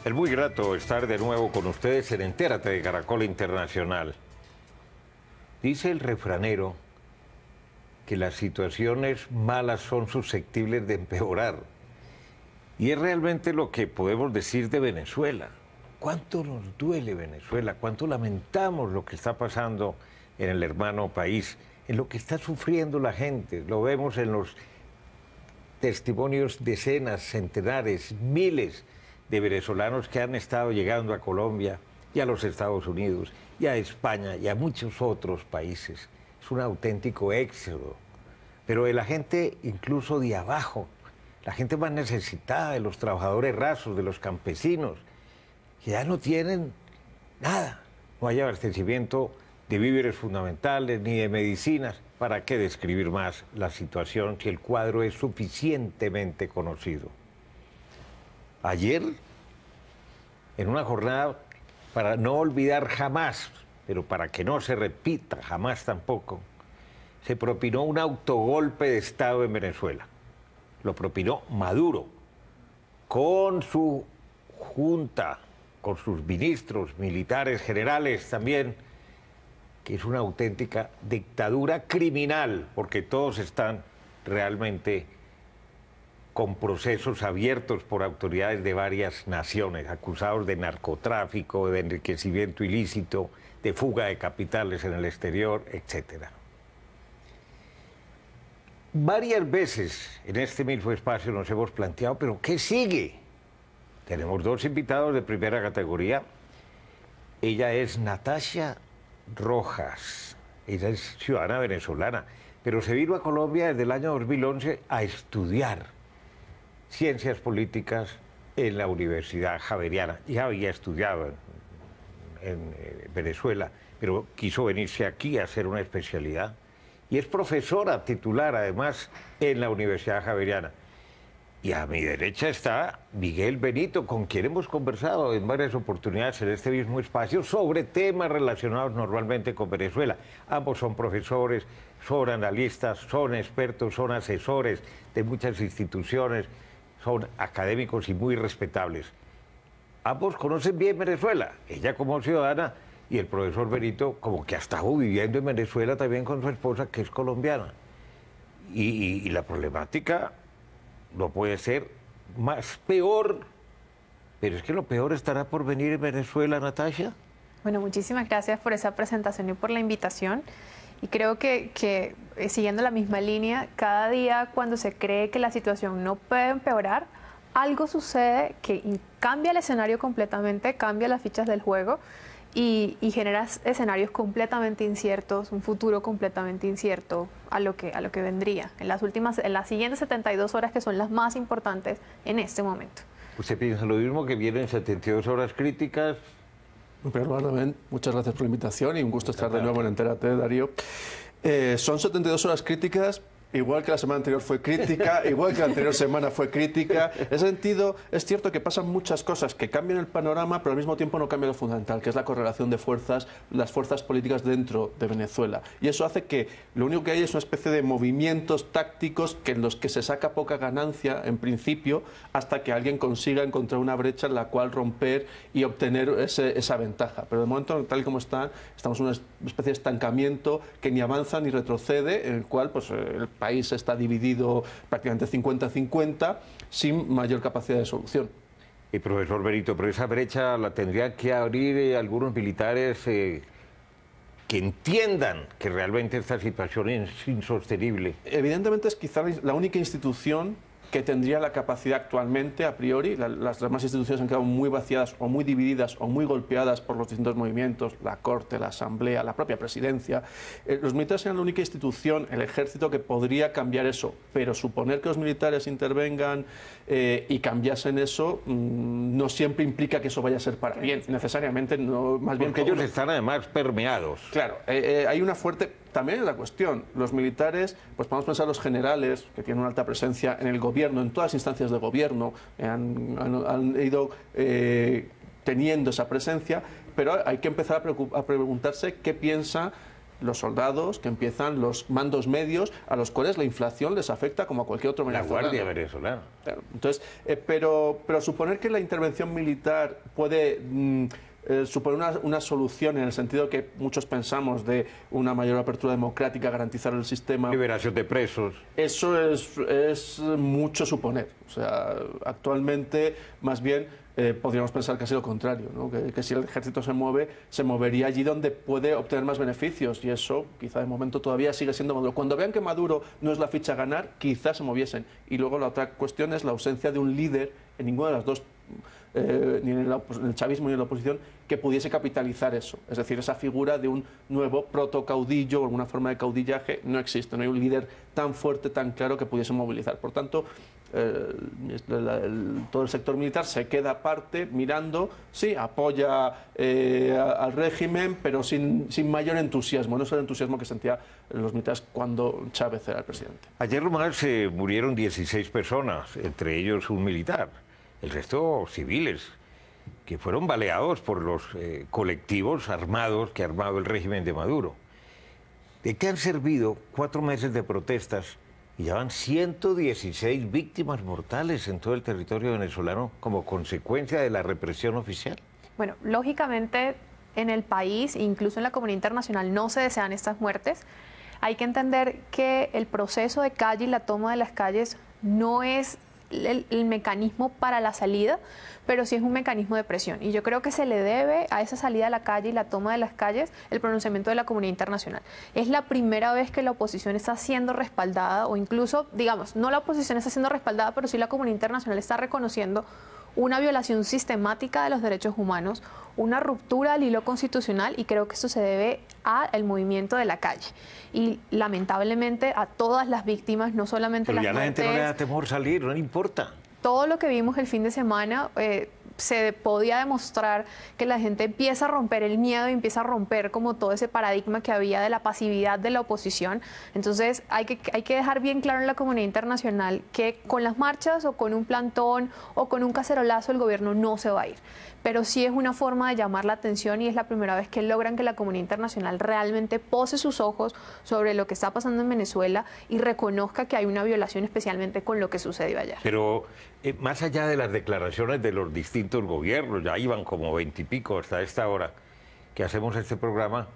Es muy grato estar de nuevo con ustedes en Entérate de Caracol Internacional. Dice el refranero que las situaciones malas son susceptibles de empeorar. Y es realmente lo que podemos decir de Venezuela. ¿Cuánto nos duele Venezuela? ¿Cuánto lamentamos lo que está pasando en el hermano país? En lo que está sufriendo la gente. Lo vemos en los testimonios, decenas, centenares, miles de venezolanos que han estado llegando a Colombia y a los Estados Unidos y a España y a muchos otros países. Es un auténtico éxodo. Pero de la gente incluso de abajo, la gente más necesitada, de los trabajadores rasos, de los campesinos, que ya no tienen nada. No hay abastecimiento de víveres fundamentales ni de medicinas. ¿Para qué describir más la situación si el cuadro es suficientemente conocido? Ayer, en una jornada para no olvidar jamás, pero para que no se repita jamás tampoco, se propinó un autogolpe de Estado en Venezuela. Lo propinó Maduro, con su junta, con sus ministros, militares, generales también, que es una auténtica dictadura criminal, porque todos están realmente con procesos abiertos por autoridades de varias naciones, acusados de narcotráfico, de enriquecimiento ilícito, de fuga de capitales en el exterior, etc. Varias veces en este mismo espacio nos hemos planteado, ¿pero qué sigue? Tenemos dos invitados de primera categoría. Ella es Natasha Rojas, ella es ciudadana venezolana, pero se vino a Colombia desde el año 2011 a estudiar ciencias políticas en la Universidad Javeriana. Ya había estudiado en Venezuela, pero quiso venirse aquí a hacer una especialidad. Y es profesora titular, además, en la Universidad Javeriana. Y a mi derecha está Miguel Benito, con quien hemos conversado en varias oportunidades en este mismo espacio sobre temas relacionados normalmente con Venezuela. Ambos son profesores, son analistas, son expertos, son asesores de muchas instituciones, son académicos y muy respetables. Ambos conocen bien Venezuela, ella como ciudadana y el profesor Benito como que ha estado viviendo en Venezuela también con su esposa, que es colombiana. Y la problemática no puede ser más peor, pero es que lo peor estará por venir en Venezuela, Natasha. Bueno, muchísimas gracias por esa presentación y por la invitación. Y creo que siguiendo la misma línea, cada día cuando se cree que la situación no puede empeorar, algo sucede que cambia el escenario completamente, cambia las fichas del juego y genera escenarios completamente inciertos, un futuro completamente incierto a lo que vendría en las siguientes 72 horas, que son las más importantes en este momento. ¿Usted piensa lo mismo, que vienen 72 horas críticas? Perdóname, muchas gracias por la invitación y un gusto estar de nuevo en Entérate, Darío. Son 72 horas críticas. Igual que la semana anterior fue crítica, igual que la anterior semana fue crítica. En ese sentido, es cierto que pasan muchas cosas que cambian el panorama, pero al mismo tiempo no cambia lo fundamental, que es la correlación de fuerzas, las fuerzas políticas dentro de Venezuela. Y eso hace que lo único que hay es una especie de movimientos tácticos en los que se saca poca ganancia, en principio, hasta que alguien consiga encontrar una brecha en la cual romper y obtener esa ventaja. Pero de momento, tal y como están, estamos en una especie de estancamiento que ni avanza ni retrocede, en el cual pues, el país está dividido prácticamente 50-50, sin mayor capacidad de solución. Y profesor Benito, pero esa brecha la tendrían que abrir algunos militares que entiendan que realmente esta situación es insostenible. Evidentemente es quizá la única institución que tendría la capacidad actualmente, a priori. Las demás instituciones han quedado muy vaciadas o muy divididas o muy golpeadas por los distintos movimientos, la Corte, la Asamblea, la propia Presidencia. Los militares serían la única institución, el Ejército, que podría cambiar eso, pero suponer que los militares intervengan y cambiasen eso no siempre implica que eso vaya a ser para bien, necesariamente, no, más bien... Porque ellos están además permeados. Claro, hay una fuerte... También es la cuestión, los militares, pues podemos pensar los generales, que tienen una alta presencia en el gobierno, en todas las instancias de gobierno, han ido teniendo esa presencia, pero hay que empezar a preguntarse qué piensa los soldados, que empiezan los mandos medios, a los cuales la inflación les afecta como a cualquier otro venezolano. La Guardia Venezolana. Claro. Entonces, pero suponer que la intervención militar puede suponer una solución en el sentido que muchos pensamos de una mayor apertura democrática, garantizar el sistema. Liberación de presos. Eso es mucho suponer. O sea, actualmente, más bien, podríamos pensar casi lo contrario, ¿no? Que si el ejército se mueve, se movería allí donde puede obtener más beneficios, y eso quizá de momento todavía sigue siendo Maduro. Cuando vean que Maduro no es la ficha a ganar, quizás se moviesen. Y luego la otra cuestión es la ausencia de un líder en ninguna de las dos, ni en el chavismo ni en la oposición, que pudiese capitalizar eso. Es decir, esa figura de un nuevo protocaudillo o alguna forma de caudillaje no existe. No hay un líder tan fuerte, tan claro que pudiese movilizar. Por tanto, todo el sector militar se queda aparte mirando, sí, apoya al régimen, pero sin mayor entusiasmo. No es el entusiasmo que sentían los militares cuando Chávez era el presidente. Ayer nomás se murieron 16 personas, entre ellos un militar. El resto civiles, que fueron baleados por los colectivos armados que ha armado el régimen de Maduro. ¿De qué han servido 4 meses de protestas y ya van 116 víctimas mortales en todo el territorio venezolano como consecuencia de la represión oficial? Bueno, lógicamente en el país, incluso en la comunidad internacional, no se desean estas muertes. Hay que entender que el proceso de calle y la toma de las calles no es el mecanismo para la salida, pero sí es un mecanismo de presión. Y yo creo que se le debe a esa salida a la calle y la toma de las calles el pronunciamiento de la comunidad internacional. Es la primera vez que la oposición está siendo respaldada, o incluso, digamos, no la oposición está siendo respaldada, pero sí la comunidad internacional está reconociendo una violación sistemática de los derechos humanos, una ruptura del hilo constitucional, y creo que esto se debe al movimiento de la calle. Y lamentablemente a todas las víctimas, no solamente pero las ya la gente no le da temor salir, no le importa. Todo lo que vimos el fin de semana se podía demostrar que la gente empieza a romper el miedo y empieza a romper como todo ese paradigma que había de la pasividad de la oposición. Entonces hay que dejar bien claro en la comunidad internacional que con las marchas o con un plantón o con un cacerolazo el gobierno no se va a ir. Pero sí es una forma de llamar la atención, y es la primera vez que logran que la comunidad internacional realmente pose sus ojos sobre lo que está pasando en Venezuela y reconozca que hay una violación, especialmente con lo que sucedió ayer. Pero más allá de las declaraciones de los distintos gobiernos, ya iban como 20 y pico hasta esta hora que hacemos este programa,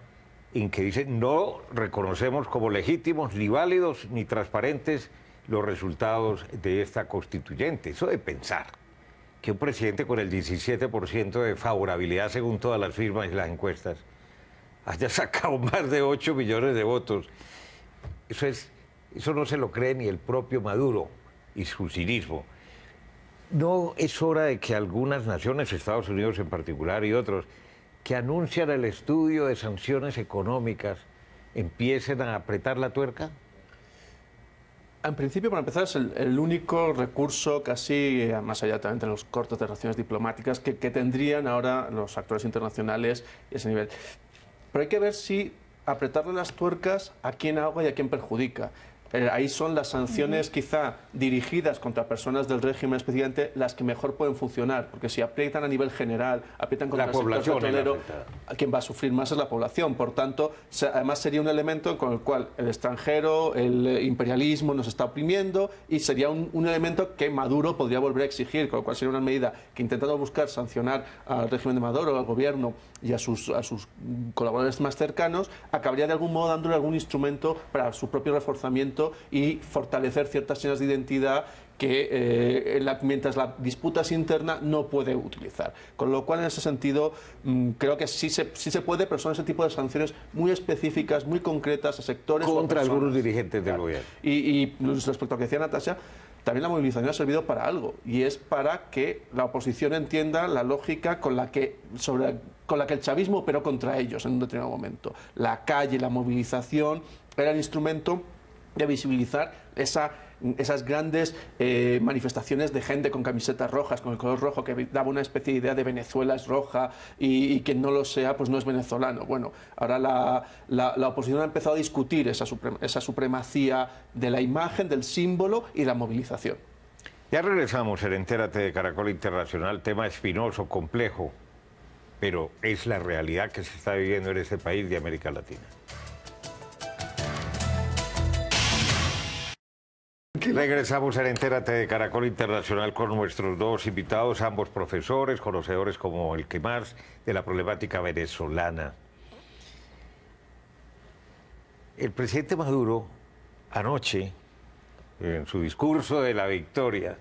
en que dicen no reconocemos como legítimos, ni válidos, ni transparentes los resultados de esta constituyente. Eso de pensar que un presidente con el 17% de favorabilidad según todas las firmas y las encuestas haya sacado más de 8 millones de votos, eso no se lo cree ni el propio Maduro y su cinismo. ¿No es hora de que algunas naciones, Estados Unidos en particular y otros, que anuncian el estudio de sanciones económicas, empiecen a apretar la tuerca? En principio, para empezar, es el único recurso casi, más allá también de los cortes de relaciones diplomáticas, que tendrían ahora los actores internacionales a ese nivel. Pero hay que ver si apretarle las tuercas a quién ahoga y a quién perjudica. Ahí son las sanciones quizá dirigidas contra personas del régimen específicamente las que mejor pueden funcionar, porque si aprietan a nivel general, aprietan contra el sector petrolero, a quien va a sufrir más es la población. Por tanto, además sería un elemento con el cual el extranjero, el imperialismo nos está oprimiendo, y sería un elemento que Maduro podría volver a exigir, con lo cual sería una medida que, intentando buscar sancionar al régimen de Maduro, al gobierno y a sus colaboradores más cercanos, acabaría de algún modo dándole algún instrumento para su propio reforzamiento y fortalecer ciertas señas de identidad que mientras la disputa es interna no puede utilizar. Con lo cual, en ese sentido, creo que sí se puede, pero son ese tipo de sanciones muy específicas, muy concretas a sectores contra algunos dirigentes del gobierno. Y respecto a lo que decía Natasha, también la movilización ha servido para algo, y es para que la oposición entienda la lógica con la que el chavismo operó contra ellos en un determinado momento. La calle, la movilización era el instrumento de visibilizar esas grandes manifestaciones de gente con camisetas rojas, con el color rojo, que daba una especie de idea de Venezuela es roja y quien no lo sea pues no es venezolano. Bueno, ahora la oposición ha empezado a discutir esa supremacía de la imagen, del símbolo y la movilización. Ya regresamos en Entérate de Caracol Internacional, tema espinoso, complejo, pero es la realidad que se está viviendo en este país de América Latina. Regresamos en Entérate de Caracol Internacional con nuestros dos invitados, ambos profesores, conocedores como el que más de la problemática venezolana. El presidente Maduro anoche, en su discurso de la victoria,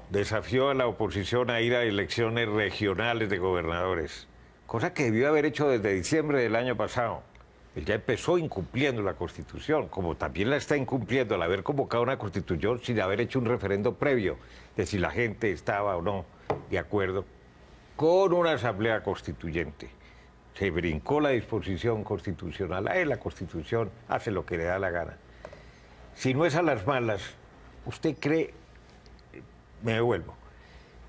desafió a la oposición a ir a elecciones regionales de gobernadores, cosa que debió haber hecho desde diciembre del año pasado. Él ya empezó incumpliendo la Constitución, como también la está incumpliendo al haber convocado una Constitución sin haber hecho un referendo previo de si la gente estaba o no de acuerdo con una asamblea constituyente. Se brincó la disposición constitucional. La Constitución hace lo que le da la gana. Si no es a las malas, ¿usted cree, me devuelvo,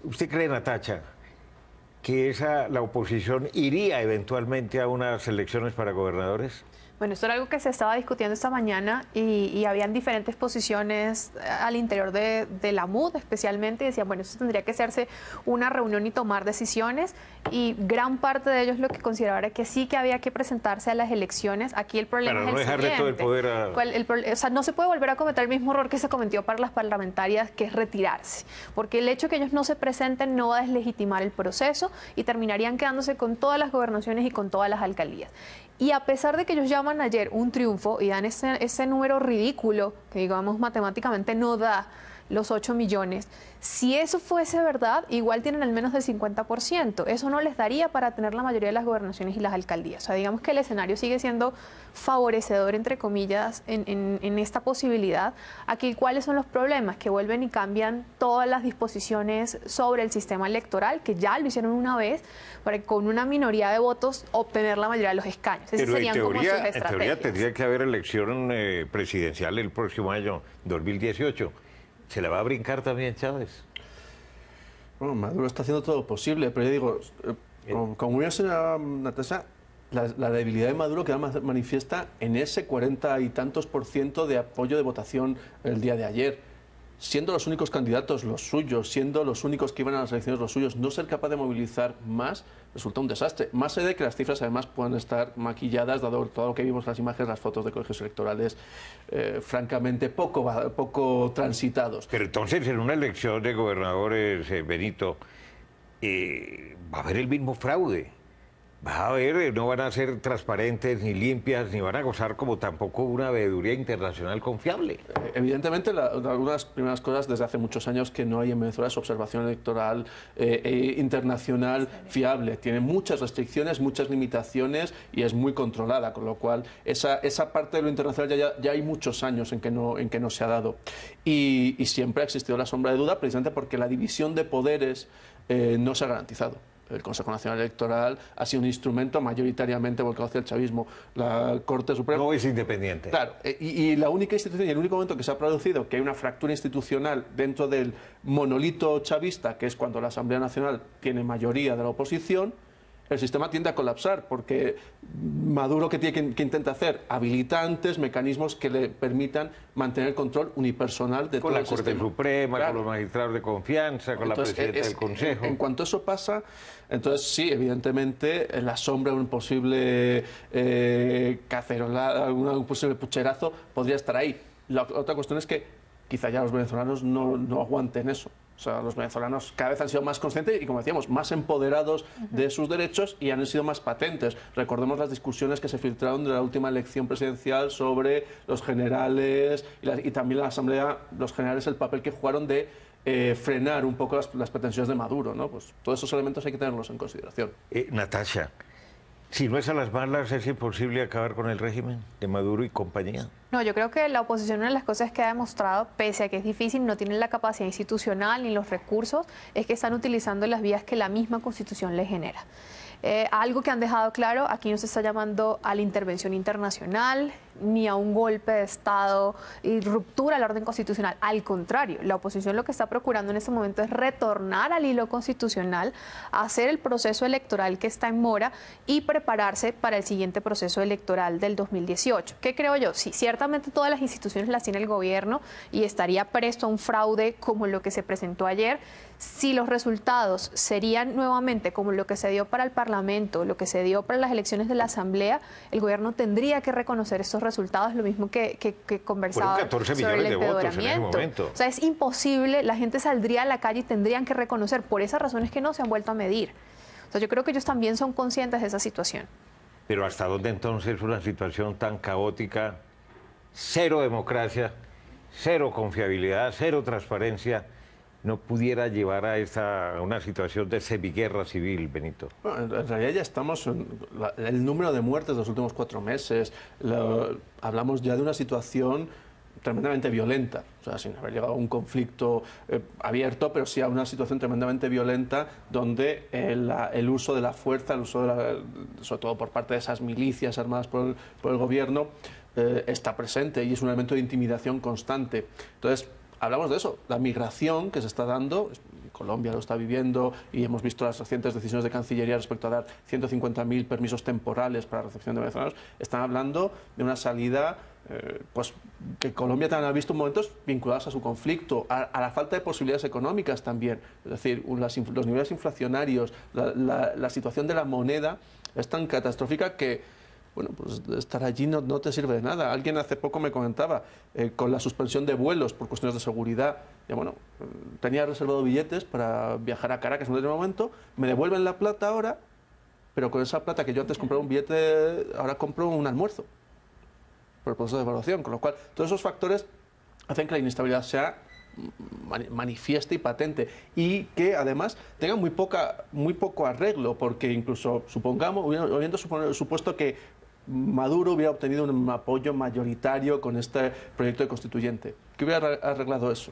usted cree, Natacha, que la oposición iría eventualmente a unas elecciones para gobernadores? Bueno, esto era algo que se estaba discutiendo esta mañana y habían diferentes posiciones al interior de la MUD especialmente. Decían, bueno, eso tendría que hacerse una reunión y tomar decisiones, y gran parte de ellos lo que consideraban era que sí que había que presentarse a las elecciones. Aquí el problema es el siguiente. Para no dejarle todo el poder a... O sea, no se puede volver a cometer el mismo error que se cometió para las parlamentarias, que es retirarse, porque el hecho de que ellos no se presenten no va a deslegitimar el proceso y terminarían quedándose con todas las gobernaciones y con todas las alcaldías. Y a pesar de que ellos llaman ayer un triunfo y dan ese número ridículo, que digamos matemáticamente no da los 8 millones, si eso fuese verdad, igual tienen al menos del 50%. Eso no les daría para tener la mayoría de las gobernaciones y las alcaldías. O sea, digamos que el escenario sigue siendo favorecedor, entre comillas, en esta posibilidad. Aquí, ¿cuáles son los problemas? Que vuelven y cambian todas las disposiciones sobre el sistema electoral, que ya lo hicieron una vez, para con una minoría de votos obtener la mayoría de los escaños. Pero en teoría tendría que haber elección presidencial el próximo año, 2018. ¿Se le va a brincar también Chávez? Bueno, Maduro está haciendo todo lo posible, pero yo digo, como ya señora Natasha, la debilidad de Maduro queda más manifiesta en ese 40 y tantos % de apoyo de votación el día de ayer. Siendo los únicos candidatos los suyos, siendo los únicos que iban a las elecciones los suyos, no ser capaz de movilizar más resulta un desastre. Más allá de que las cifras además puedan estar maquilladas, dado todo lo que vimos en las imágenes, las fotos de colegios electorales, francamente poco transitados. Pero entonces en una elección de gobernadores, Benito, va a haber el mismo fraude. Va a haber, no van a ser transparentes ni limpias, ni van a gozar como tampoco una veeduría internacional confiable. Evidentemente, una de las primeras cosas desde hace muchos años que no hay en Venezuela es observación electoral internacional fiable. Tiene muchas restricciones, muchas limitaciones y es muy controlada, con lo cual esa parte de lo internacional ya hay muchos años en que no se ha dado. Y siempre ha existido la sombra de duda, precisamente porque la división de poderes no se ha garantizado. El Consejo Nacional Electoral ha sido un instrumento mayoritariamente volcado hacia el chavismo. La Corte Suprema... No es independiente. Claro, y la única institución y el único momento que se ha producido que hay una fractura institucional dentro del monolito chavista, que es cuando la Asamblea Nacional tiene mayoría de la oposición, el sistema tiende a colapsar, porque Maduro, que intenta hacer? Habilitantes, mecanismos que le permitan mantener el control unipersonal de todo el sistema. Con la Corte Suprema, claro, con los magistrados de confianza, con la presidenta del Consejo. En cuanto eso pasa, entonces sí, evidentemente, en la sombra de un posible cacerolazo, un posible pucherazo, podría estar ahí. La otra cuestión es que quizá ya los venezolanos no aguanten eso. O sea, los venezolanos cada vez han sido más conscientes y, como decíamos, más empoderados de sus derechos y han sido más patentes. Recordemos las discusiones que se filtraron de la última elección presidencial sobre los generales y también la Asamblea, los generales, el papel que jugaron de frenar un poco las pretensiones de Maduro, ¿no? Pues todos esos elementos hay que tenerlos en consideración. Natasha, si no es a las malas, ¿es imposible acabar con el régimen de Maduro y compañía? No, yo creo que la oposición, una de las cosas que ha demostrado, pese a que es difícil, no tienen la capacidad institucional ni los recursos, es que están utilizando las vías que la misma Constitución les genera. Algo que han dejado claro, aquí no se está llamando a la intervención internacional, ni a un golpe de Estado y ruptura del orden constitucional. Al contrario, la oposición lo que está procurando en este momento es retornar al hilo constitucional, hacer el proceso electoral que está en mora y prepararse para el siguiente proceso electoral del 2018. ¿Qué creo yo? Sí, ciertamente todas las instituciones las tiene el gobierno y estaría presto a un fraude como lo que se presentó ayer. Si los resultados serían nuevamente como lo que se dio para el Parlamento, lo que se dio para las elecciones de la Asamblea, el gobierno tendría que reconocer estos resultados resultados, lo mismo que conversaba Fueron 14 sobre el millones de votos en ese empeoramiento. momento. O sea, es imposible, la gente saldría a la calle y tendrían que reconocer, por esas razones que no se han vuelto a medir. O sea, yo creo que ellos también son conscientes de esa situación. Pero ¿hasta dónde entonces una situación tan caótica, cero democracia, cero confiabilidad, cero transparencia, no pudiera llevar a una situación de semiguerra civil, Benito? Bueno, en realidad ya estamos en el número de muertes de los últimos 4 meses. Hablamos ya de una situación tremendamente violenta, o sea, sin haber llegado a un conflicto abierto, pero sí a una situación tremendamente violenta donde el uso de la fuerza, el uso sobre todo por parte de esas milicias armadas por el gobierno, está presente y es un elemento de intimidación constante. Entonces, hablamos de eso, la migración que se está dando, Colombia lo está viviendo y hemos visto las recientes decisiones de Cancillería respecto a dar 150.000 permisos temporales para la recepción de venezolanos. Están hablando de una salida pues, que Colombia también ha visto momentos vinculados a su conflicto, a la falta de posibilidades económicas también. Es decir, los niveles inflacionarios, la situación de la moneda es tan catastrófica que bueno, pues estar allí no te sirve de nada. Alguien hace poco me comentaba, con la suspensión de vuelos por cuestiones de seguridad, ya bueno, tenía reservado billetes para viajar a Caracas en un momento, me devuelven la plata ahora, pero con esa plata que yo antes compraba un billete, ahora compro un almuerzo, por el proceso de evaluación, con lo cual todos esos factores hacen que la inestabilidad sea manifiesta y patente y que además tenga muy poco arreglo, porque incluso supongamos, habiendo supuesto que Maduro hubiera obtenido un apoyo mayoritario con este proyecto de constituyente, ¿qué hubiera arreglado eso?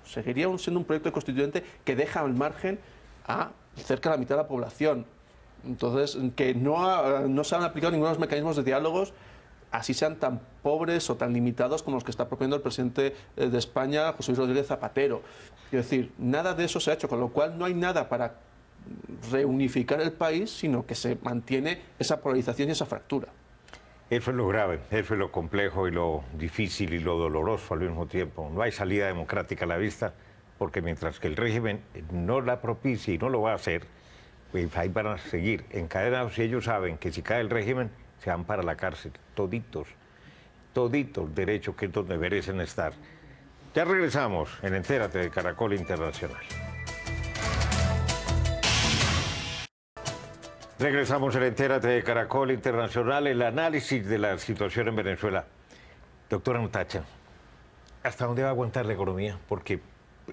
Seguiría siendo un proyecto de constituyente que deja al margen a cerca de la mitad de la población. Entonces, que no se han aplicado ninguno de los mecanismos de diálogos, así sean tan pobres o tan limitados como los que está proponiendo el presidente de España, José Luis Rodríguez Zapatero. Es decir, nada de eso se ha hecho, con lo cual no hay nada para reunificar el país, sino que se mantiene esa polarización y esa fractura. Eso es lo grave, eso es lo complejo y lo difícil y lo doloroso al mismo tiempo. No hay salida democrática a la vista, porque mientras que el régimen no la propicie y no lo va a hacer, pues ahí van a seguir encadenados y ellos saben que si cae el régimen se van para la cárcel, toditos, derechos que es donde merecen estar. Ya regresamos en Entérate de Caracol Internacional. Regresamos en Entérate de Caracol Internacional, el análisis de la situación en Venezuela. Doctora Natacha, ¿hasta dónde va a aguantar la economía? Porque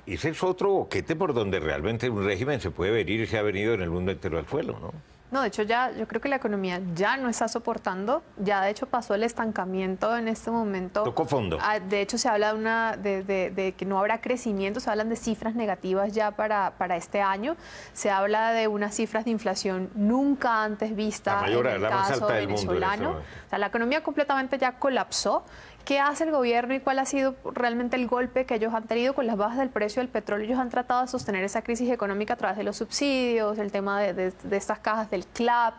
ese es otro boquete por donde realmente un régimen se puede venir y se ha venido en el mundo entero al suelo, ¿no? No, de hecho yo creo que la economía ya no está soportando, ya de hecho pasó el estancamiento en este momento. Tocó fondo. De hecho se habla de que no habrá crecimiento, se hablan de cifras negativas ya para este año, se habla de unas cifras de inflación nunca antes vistas en el caso venezolano. O sea, la economía completamente ya colapsó. ¿Qué hace el gobierno y cuál ha sido realmente el golpe que ellos han tenido con las bajas del precio del petróleo? Ellos han tratado de sostener esa crisis económica a través de los subsidios, el tema de estas cajas del CLAP,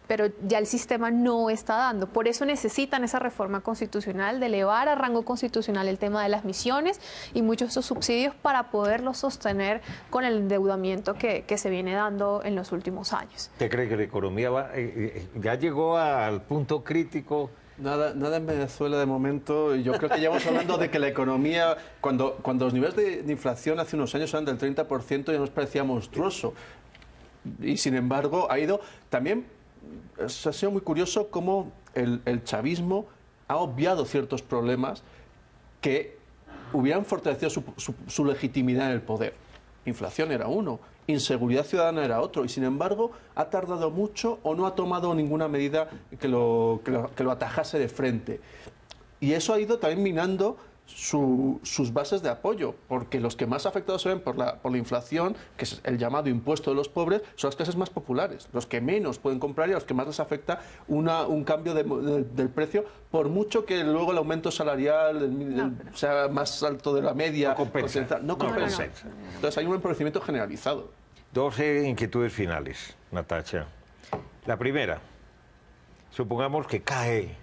pero ya el sistema no está dando. Por eso necesitan esa reforma constitucional, de elevar a rango constitucional el tema de las misiones y muchos de esos subsidios para poderlos sostener con el endeudamiento que se viene dando en los últimos años. ¿Usted cree que la economía ya llegó al punto crítico? Nada en Venezuela de momento. Yo creo que llevamos hablando de que la economía, cuando los niveles de inflación hace unos años eran del 30%, ya nos parecía monstruoso. Y sin embargo, ha ido también. Ha sido muy curioso cómo el chavismo ha obviado ciertos problemas que hubieran fortalecido su legitimidad en el poder. Inflación era uno, inseguridad ciudadana era otro, y sin embargo ha tardado mucho o no ha tomado ninguna medida que lo atajase de frente. Y eso ha ido también minando sus bases de apoyo, porque los que más afectados se ven por la inflación, que es el llamado impuesto de los pobres, son las clases más populares, los que menos pueden comprar y a los que más les afecta un cambio del precio, por mucho que luego el aumento salarial sea más alto de la media. No compensa. No compensa. Entonces hay un empobrecimiento generalizado. 12 inquietudes finales, Natacha. La primera, supongamos que cae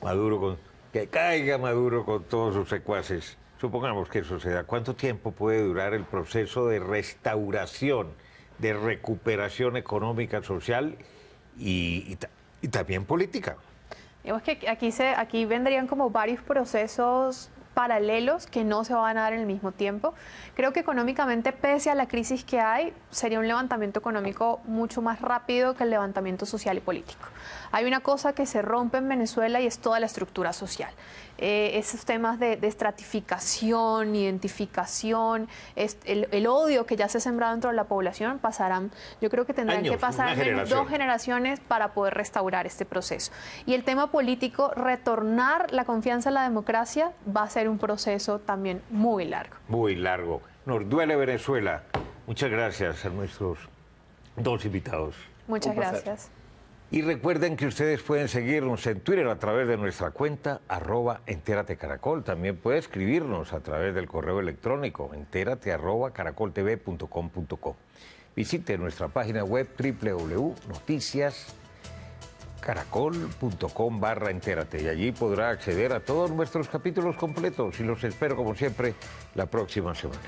Maduro que caiga Maduro con todos sus secuaces. Supongamos que eso se da. ¿Cuánto tiempo puede durar el proceso de restauración, de recuperación económica, social y también política? Digamos que aquí vendrían como varios procesos paralelos que no se van a dar en el mismo tiempo. Creo que económicamente, pese a la crisis que hay, sería un levantamiento económico mucho más rápido que el levantamiento social y político. Hay una cosa que se rompe en Venezuela y es toda la estructura social. Esos temas de estratificación, identificación, el odio que ya se ha sembrado dentro de la población pasarán, yo creo que tendrán que pasar al menos 2 generaciones para poder restaurar este proceso. Y el tema político, retornar la confianza en la democracia va a ser un proceso también muy largo. Muy largo. Nos duele Venezuela. Muchas gracias a nuestros 2 invitados. Muchas gracias. Y recuerden que ustedes pueden seguirnos en Twitter a través de nuestra cuenta @entératecaracol. También puede escribirnos a través del correo electrónico enterate@caracoltv.com.co. Visite nuestra página web www.noticiascaracol.com/entérate y allí podrá acceder a todos nuestros capítulos completos y los espero como siempre la próxima semana.